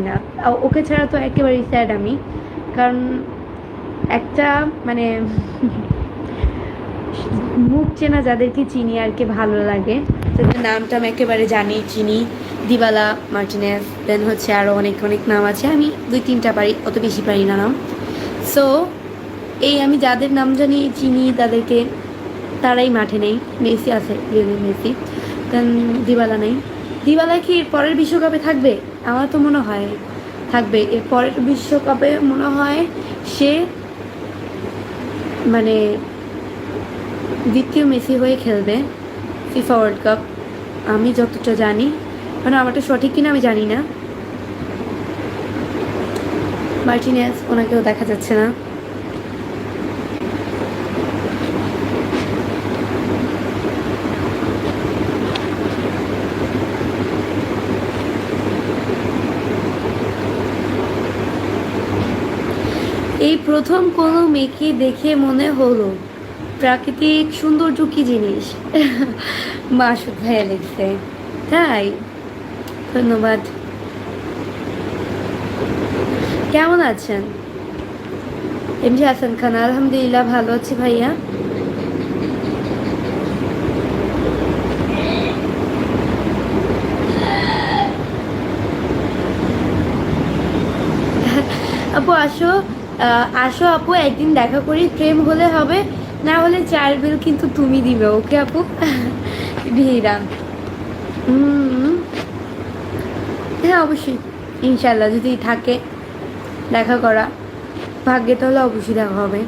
না। ওকে ছাড়া তো একেবারেই স্যাড আমি, কারণ একটা মানে মুখ চেনা যাদেরকে চিনি আর কি ভালো লাগে, তাদের নামটা আমি একেবারে জানি, চিনি। দিবালা, মার্টিনেজ, দেন হচ্ছে আরও অনেক অনেক নাম আছে, আমি 2-3টা পারি, অত বেশি পারি না নাম। সো এই আমি যাদের নাম জানি চিনি তাদেরকে, তারাই মাঠে নেই। মেসি আছে, লিওনেল মেসি, দেন দিবালা নেই। দিবালা কি এর পরের বিশ্বকাপে থাকবে? আমার তো মনে হয় থাকবে। এর পরের বিশ্বকাপে মনে হয় সে মানে দ্বিতীয় মেসি হয়ে খেলবে ফিফা ওয়ার্ল্ড কাপ, আমি যতটা জানি। কারণ আমারটা সঠিক কিনা আমি জানি না। মার্টিনেজ, ওনাকেও দেখা যাচ্ছে না। এই প্রথম কোনো মেয়েকে দেখে মনে হলো প্রাকৃতিক সৌন্দর্য কি জিনিস। মাসুদ ভাইয়া লিখছে, তাই? ধন্যবাদ। কেমন আছেন? এমজি হাসান খান, আলহামদুলিল্লাহ ভালো আছি ভাইয়া। আপু আসো, আসো আপু, একদিন দেখা করি। প্রেম হলে হবে, না হলে 4 বিল কিন্তু তুমি দিবে, ওকে আপু? ভিড়া, হ্যাঁ অবশ্যই, ইনশাল্লাহ যদি থাকে দেখা করা ভাগ্যে, তাহলে অবশ্যই দেখা হবে।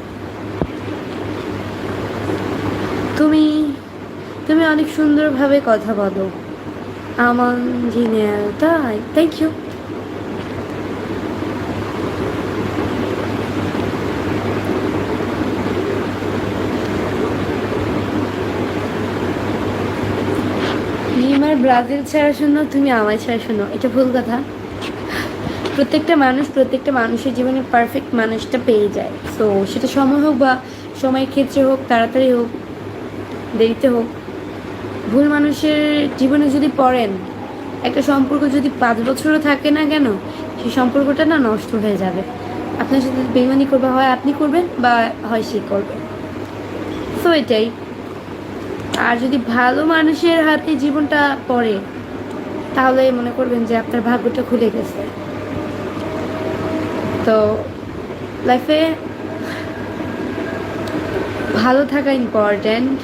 তুমি তুমি অনেক সুন্দরভাবে কথা বলো আমার জিনিয়াল, তাই? Thank you. নেইমার ব্রাজিল ছাড়া শোনো, তুমি আমায় ছাড়া শোনো, এটা ভুল কথা। প্রত্যেকটা মানুষের জীবনে পারফেক্ট মানুষটা পেয়ে যায়। তো সেটা সময় হোক বা সময়ের ক্ষেত্রে হোক, তাড়াতাড়ি হোক, দেরিতে হোক, ভুল মানুষের জীবনে যদি পড়েন, একটা সম্পর্ক যদি 5 বছরও থাকে না কেন, সেই সম্পর্কটা না নষ্ট হয়ে যাবে। আপনার সাথে বেইমানি করবে, হয় আপনি করবেন বা হয় সে করবে। তো এটাই। আর যদি ভালো মানুষের হাতে জীবনটা পড়ে, তাহলে মনে করবেন যে আপনার ভাগ্যটা খুলে গেছে। তো লাইফে ভালো থাকা ইম্পর্ট্যান্ট,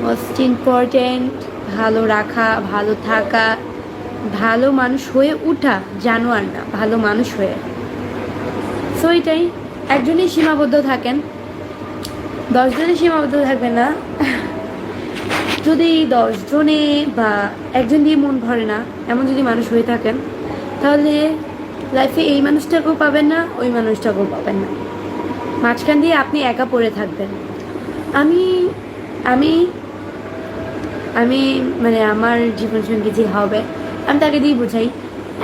মোস্ট ইম্পর্ট্যান্ট। ভালো রাখা, ভালো থাকা, ভালো মানুষ হয়ে ওঠা, জানোয়ার না, ভালো মানুষ হয়ে। সো এটাই। একজনই সীমাবদ্ধ থাকেন, 10 জনে সীমাবদ্ধ থাকবেন না। যদি 10 জনে বা একজন দিয়ে মন ভরে না এমন যদি মানুষ হয়ে থাকেন, তাহলে লাইফে এই মানুষটাকেও পাবেন না, ওই মানুষটাকেও পাবেন না, মাঝখান দিয়ে আপনি একা পড়ে থাকবেন। আমি আমি আমি মানে আমার জীবনসঙ্গী যে হবে, আমি তাকে দিয়ে বোঝাই।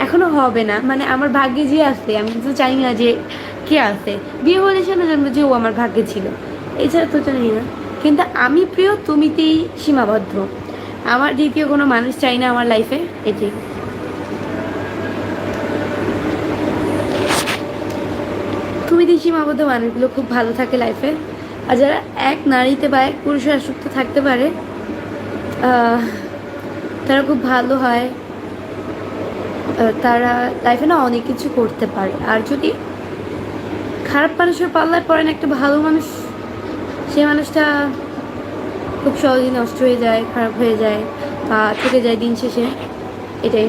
এখনো হবে না, মানে আমার ভাগ্যে যে আসছে, আমি কিন্তু জানি না যে কে আসছে। বিয়ে হলে সে না জানবো যে ও আমার ভাগ্যে ছিল, এছাড়া তো জানি না। কিন্তু আমি প্রিয় তুমিতেই সীমাবদ্ধ, আমার দ্বিতীয় কোনো মানুষ চাই না আমার লাইফে, এটি। তুমিতেই সীমাবদ্ধ মানুষগুলো খুব ভালো থাকে লাইফে। আর যারা এক নারীতে বা এক পুরুষে আসক্ত থাকতে পারে, তারা খুব ভালো হয়, তারা লাইফে না অনেক কিছু করতে পারে। আর যদি খারাপ মানুষের পাল্লায় পড়েন একটা ভালো মানুষ, সেই মানুষটা খুব সহজেই নষ্ট হয়ে যায়, খারাপ হয়ে যায় বা থেকে যায় দিন শেষে, এটাই।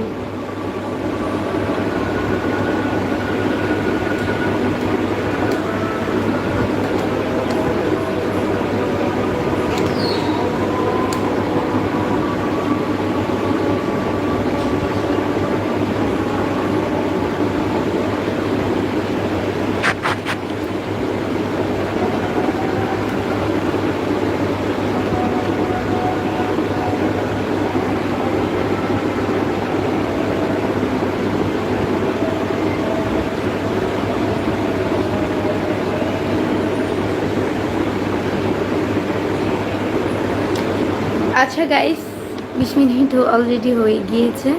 আচ্ছা গাইস, 20 মিনিট অলরেডি হয়ে গিয়েছে,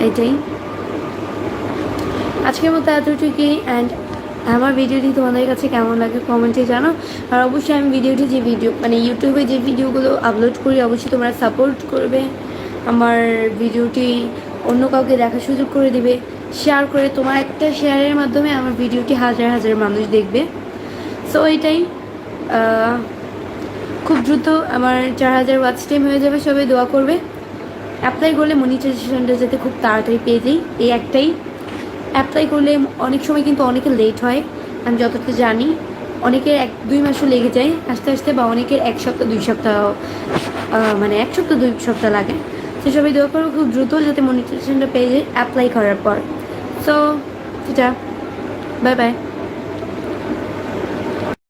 এটাই। আজকের মতো এতটুকুই। অ্যান্ড আমার ভিডিওটি তোমাদের কাছে কেমন লাগে কমেন্টে জানো। আর অবশ্যই আমি মানে ইউটিউবে যে ভিডিওগুলো আপলোড করি অবশ্যই তোমরা সাপোর্ট করবে। আমার ভিডিওটি অন্য কাউকে দেখার সুযোগ করে দিবে, শেয়ার করে। তোমার একটা শেয়ারের মাধ্যমে আমার ভিডিওটি হাজার হাজার মানুষ দেখবে। সো এটাই, খুব দ্রুত আমার 4000 ওয়াচ টাইম হয়ে যাবে, সবাই দোয়া করবে। অ্যাপ্লাই করলে মনিটাইজেশনটা যাতে খুব তাড়াতাড়ি পেয়ে যাই, এই একটাই। অ্যাপ্লাই করলে অনেক সময় কিন্তু অনেকে লেট হয়, আমি যতটা জানি। অনেকের 1-2 মাসও লেগে যায় আস্তে আস্তে, বা অনেকের 1 সপ্তাহ 2 সপ্তাহ, মানে 1 সপ্তাহ 2 সপ্তাহ লাগে। সে সবাই দোয়া করবো খুব দ্রুত যাতে মনিটাইজেশনটা পেয়ে যায় অ্যাপ্লাই করার পর। সো সেটা, বাই বাই।